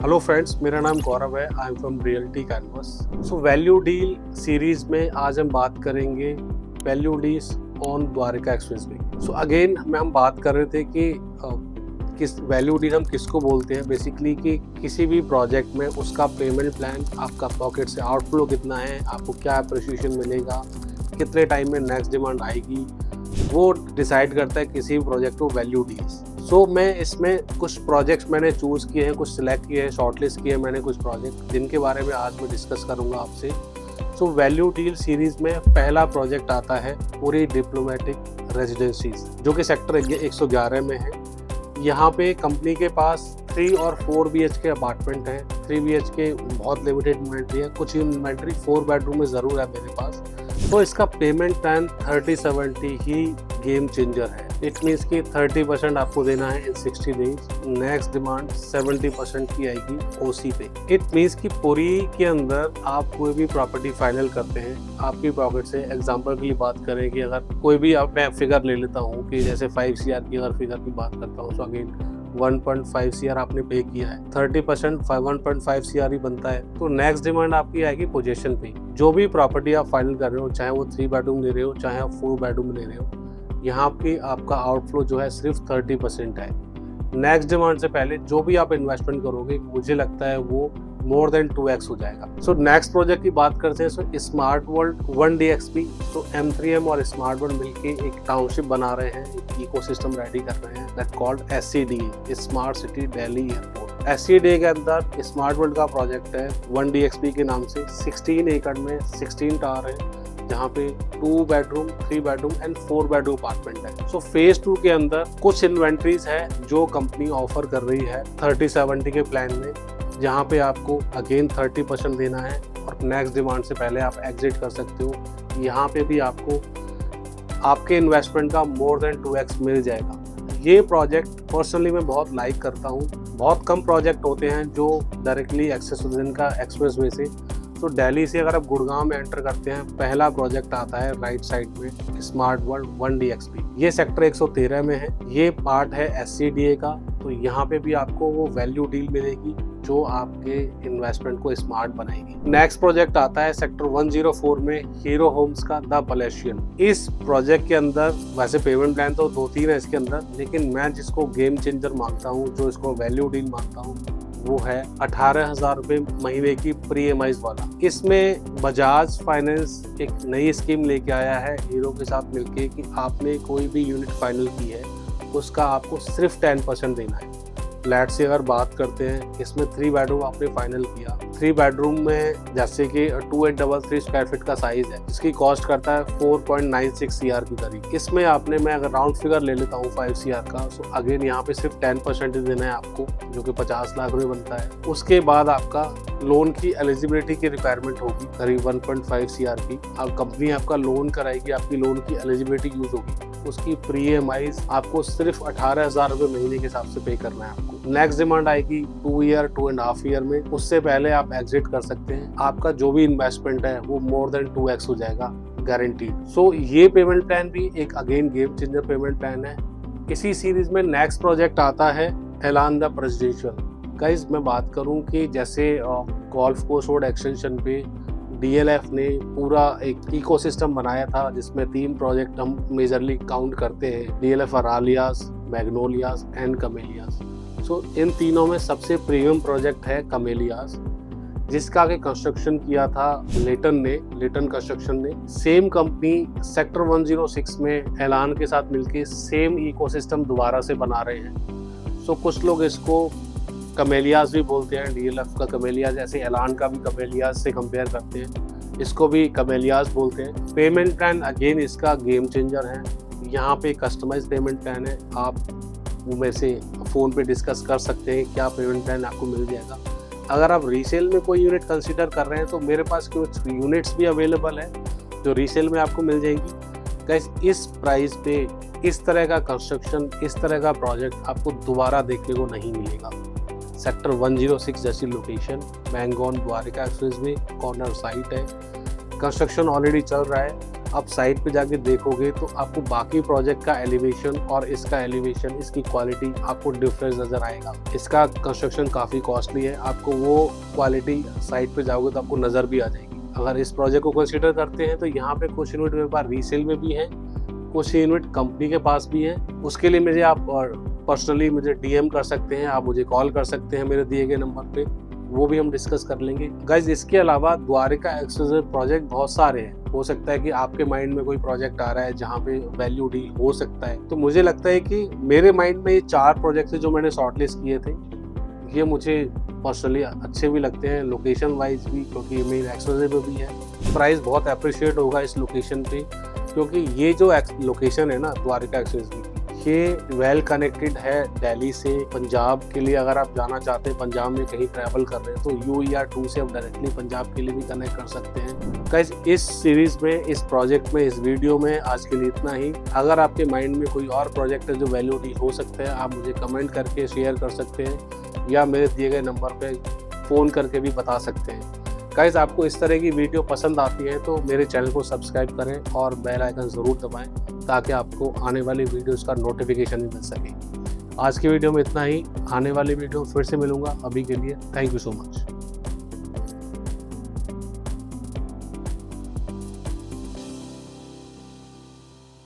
Hello friends, मेरा नाम गौरव है। I am from Realty Canvas. So value deal series में आज हम बात करेंगे value deals on Dwarka expressway. So again हम बात कर रहे थे कि किस वैल्यू डील हम किसको बोलते हैं। बेसिकली कि किसी भी प्रोजेक्ट में उसका पेमेंट प्लान, आपका पॉकेट से आउटफ्लो कितना है, आपको क्या अप्रिशिएशन मिलेगा, कितने टाइम में नेक्स्ट डिमांड आएगी, वो डिसाइड करता है किसी भी प्रोजेक्ट को वैल्यू डील्स। सो मैं इसमें कुछ प्रोजेक्ट्स मैंने चूज़ किए हैं, कुछ सिलेक्ट किए हैं, शॉर्टलिस्ट किए हैं मैंने कुछ प्रोजेक्ट, जिनके बारे में आज मैं डिस्कस करूंगा आपसे। सो वैल्यू डील सीरीज में पहला प्रोजेक्ट आता है पूरी डिप्लोमेटिक रेजिडेंसीज, जो कि सेक्टर 111 में है। यहाँ पे कंपनी के पास 3 और 4 BHK अपार्टमेंट हैं। 3 BHK बहुत लिमिटेड इन्वेंट्री है, कुछ इन्वेंट्री 4 बेडरूम में ज़रूर है मेरे पास। तो इसका पेमेंट प्लान 30-70 ही गेम चेंजर है। इट मीन्स कि 30% आपको देना है इन 60 डेज, नेक्स्ट डिमांड 70% की आएगी OC पे। इट मीन्स कि पूरी के अंदर आप कोई भी प्रॉपर्टी फाइनल करते हैं आपकी पॉकेट से। एग्जांपल के लिए बात करें कि अगर कोई भी मैं फिगर ले लेता हूँ कि जैसे 5 CR की अगर फिगर की बात करता हूँ, तो अगेन 1.5 CR आपने पे किया है, 30% 1.5 CR ही बनता है। तो नेक्स्ट डिमांड आपकी आएगी पोजीशन पे। जो भी प्रॉपर्टी आप फाइनल कर रहे हो, चाहे वो 3 बेडरूम ले रहे हो, चाहे आप 4 बेडरूम ले रहे हो, यहाँ पे आपका आउटफ्लो जो है सिर्फ 30% है। नेक्स्ट डिमांड से पहले जो भी आप इन्वेस्टमेंट करोगे, मुझे लगता है वो मोर देन 2x हो जाएगा। सो नेक्स्ट प्रोजेक्ट की बात करते हैं। सो स्मार्ट वर्ल्ड 1DXP, तो M3M और स्मार्ट वर्ल्ड मिलके एक टाउनशिप बना रहे हैं, एक इकोसिस्टम रेडी कर रहे हैं, that called SCDA, smart city Delhi airport. SCDA के अंदर स्मार्ट वर्ल्ड का प्रोजेक्ट है 1DXP के नाम से। 16 एकड़ में 16 टावर है, जहाँ पे 2 bedroom, 3 bedroom and 4 bedroom apartment है। सो फेज 2 के अंदर कुछ इन्वेंट्रीज है जो कंपनी ऑफर कर रही है 30-70 के प्लान में, जहाँ पे आपको अगेन 30% देना है और नेक्स्ट डिमांड से पहले आप एग्जिट कर सकते हो। यहाँ पे भी आपको आपके इन्वेस्टमेंट का मोर देन 2x मिल जाएगा। ये प्रोजेक्ट पर्सनली मैं बहुत लाइक करता हूँ। बहुत कम प्रोजेक्ट होते हैं जो डायरेक्टली एक्सेस होते हैं इनका एक्सप्रेसवे से। तो दिल्ली से अगर आप गुड़गांव में एंटर करते हैं, पहला प्रोजेक्ट आता है राइट साइड में स्मार्ट वर्ल्ड 1DXP। ये सेक्टर 113 में है। ये पार्ट है SCDA का। तो यहाँ पे भी आपको वो वैल्यू डील मिलेगी जो आपके इन्वेस्टमेंट को स्मार्ट बनाएगी। नेक्स्ट प्रोजेक्ट आता है सेक्टर 104 में हीरो होम्स का द पैलेशियन। इस प्रोजेक्ट के अंदर वैसे पेमेंट प्लान तो 2-3 है इसके अंदर, लेकिन मैं जिसको गेम चेंजर मानता हूँ, जो इसको वैल्यू डील मानता हूँ, वो है 18,000 रुपये महीने की प्री EMI वाला। इसमें बजाज फाइनेंस एक नई स्कीम लेके आया है हीरो के साथ मिलके कि आपने कोई भी यूनिट फाइनल की है उसका आपको सिर्फ 10% देना है। फ्लैट से अगर बात करते हैं, इसमें 3 बेडरूम आपने फाइनल किया। 3 बेडरूम में जैसे कि 2833 स्क्वायर फीट का साइज है, इसकी कॉस्ट करता है 4.96 CR की करीब। इसमें आपने, मैं अगर राउंड फिगर ले लेता हूँ 5 CR का, सो अगेन यहाँ पे सिर्फ 10% देना है आपको, जो कि 50 लाख रुपये बनता है। उसके बाद आपका लोन की एलिजिबिलिटी की रिक्वायरमेंट होगी करीब 1.5 CR की। अब कंपनी आपका लोन कराएगी, आपकी लोन की एलिजिबिलिटी यूज होगी। उसकी प्री EMI आपको सिर्फ 18,000 रुपये महीने के हिसाब से पे करना है आपको। नेक्स्ट डिमांड आएगी 2 ईयर 2.5 ईयर में। उससे पहले आप एग्जिट कर सकते हैं। आपका जो भी इन्वेस्टमेंट है वो मोर देन 2x हो जाएगा, गारंटीड। सो ये पेमेंट प्लान भी एक again game changer payment plan है। इसी सीरीज में नेक्स्ट प्रोजेक्ट आता है एलान द प्रेसिडेंशियल। गाइस, मैं बात करूं कि जैसे गोल्फ कोर्स रोड एक्सटेंशन पे DLF ने पूरा एक इकोसिस्टम बनाया था, जिसमें 3 प्रोजेक्ट हम मेजरली काउंट करते हैं, DLF अरालियास, मैग्नोलियास एंड कमेलियास। सो इन तीनों में सबसे प्रीमियम प्रोजेक्ट है कमेलियास, जिसका आगे कंस्ट्रक्शन किया था लेटन कंस्ट्रक्शन ने। सेम कंपनी सेक्टर 106 में एलान के साथ मिलके सेम इकोसिस्टम दोबारा से बना रहे हैं। सो कुछ लोग इसको कमेलियास भी बोलते हैं, DLF का कमेलियास, जैसे एलान का भी कमेलियास से कंपेयर करते हैं, इसको भी कमेलियास बोलते हैं। पेमेंट प्लान अगेन इसका गेम चेंजर है। यहाँ पे कस्टमाइज पेमेंट प्लान है, आप वो में से फ़ोन पे डिस्कस कर सकते हैं क्या पेमेंट प्लान आपको मिल जाएगा। अगर आप रीसेल में कोई यूनिट कंसीडर कर रहे हैं, तो मेरे पास कुछ यूनिट्स भी अवेलेबल है जो रीसेल में आपको मिल जाएंगी। गाइस, इस प्राइस पे इस तरह का कंस्ट्रक्शन, इस तरह का प्रोजेक्ट आपको दोबारा देखने को नहीं मिलेगा। सेक्टर 106 जैसी लोकेशन, मैंगोन द्वारिका एक्सप्रेसवे, कॉर्नर साइट है, कंस्ट्रक्शन ऑलरेडी चल रहा है। आप साइट पे जाके देखोगे तो आपको बाकी प्रोजेक्ट का एलिवेशन और इसका एलिवेशन, इसकी क्वालिटी आपको डिफरेंस नज़र आएगा। इसका कंस्ट्रक्शन काफ़ी कॉस्टली है, आपको वो क्वालिटी साइट पे जाओगे तो आपको नज़र भी आ जाएगी। अगर इस प्रोजेक्ट को कंसिडर करते हैं तो यहाँ पे कुछ यूनिट मेरे पास रीसेल में भी हैं, कुछ यूनिट कंपनी के पास भी हैं। उसके लिए मुझे आप पर्सनली मुझे डीएम कर सकते हैं, आप मुझे कॉल कर सकते हैं मेरे दिए गए नंबर पे, वो भी हम डिस्कस कर लेंगे। गाइज इसके अलावा द्वारिका एक्सक्लूसिव प्रोजेक्ट बहुत सारे हैं। हो सकता है कि आपके माइंड में कोई प्रोजेक्ट आ रहा है जहाँ पे वैल्यू डील हो सकता है, तो मुझे लगता है कि मेरे माइंड में ये 4 प्रोजेक्ट जो मैंने शॉर्टलिस्ट किए थे, ये मुझे पर्सनली अच्छे भी लगते हैं, लोकेशन वाइज भी, क्योंकि ये मेन एक्सक्लूसिव भी है। प्राइस बहुत अप्रिशिएट होगा इस लोकेशन पे, क्योंकि ये जो लोकेशन है ना द्वारिका एक्सक्लूसिव, ये वेल कनेक्टेड है दिल्ली से। पंजाब के लिए अगर आप जाना चाहते हैं, पंजाब में कहीं ट्रैवल कर रहे हैं, तो UER2 से आप डायरेक्टली पंजाब के लिए भी कनेक्ट कर सकते हैं। गाइस इस सीरीज में, इस प्रोजेक्ट में, इस वीडियो में आज के लिए इतना ही। अगर आपके माइंड में कोई और प्रोजेक्ट है जो वैल्यू डील हो सकता है, आप मुझे कमेंट करके शेयर कर सकते हैं या मेरे दिए गए नंबर पे फ़ोन करके भी बता सकते हैं। गाइस आपको इस तरह की वीडियो पसंद आती है तो मेरे चैनल को सब्सक्राइब करें और बेल आइकन ज़रूर दबाएं, ताकि आपको आने वाली वीडियोस का नोटिफिकेशन भी मिल सके। आज की वीडियो में इतना ही, आने वाली वीडियो फिर से मिलूंगा। अभी के लिए थैंक यू सो मच।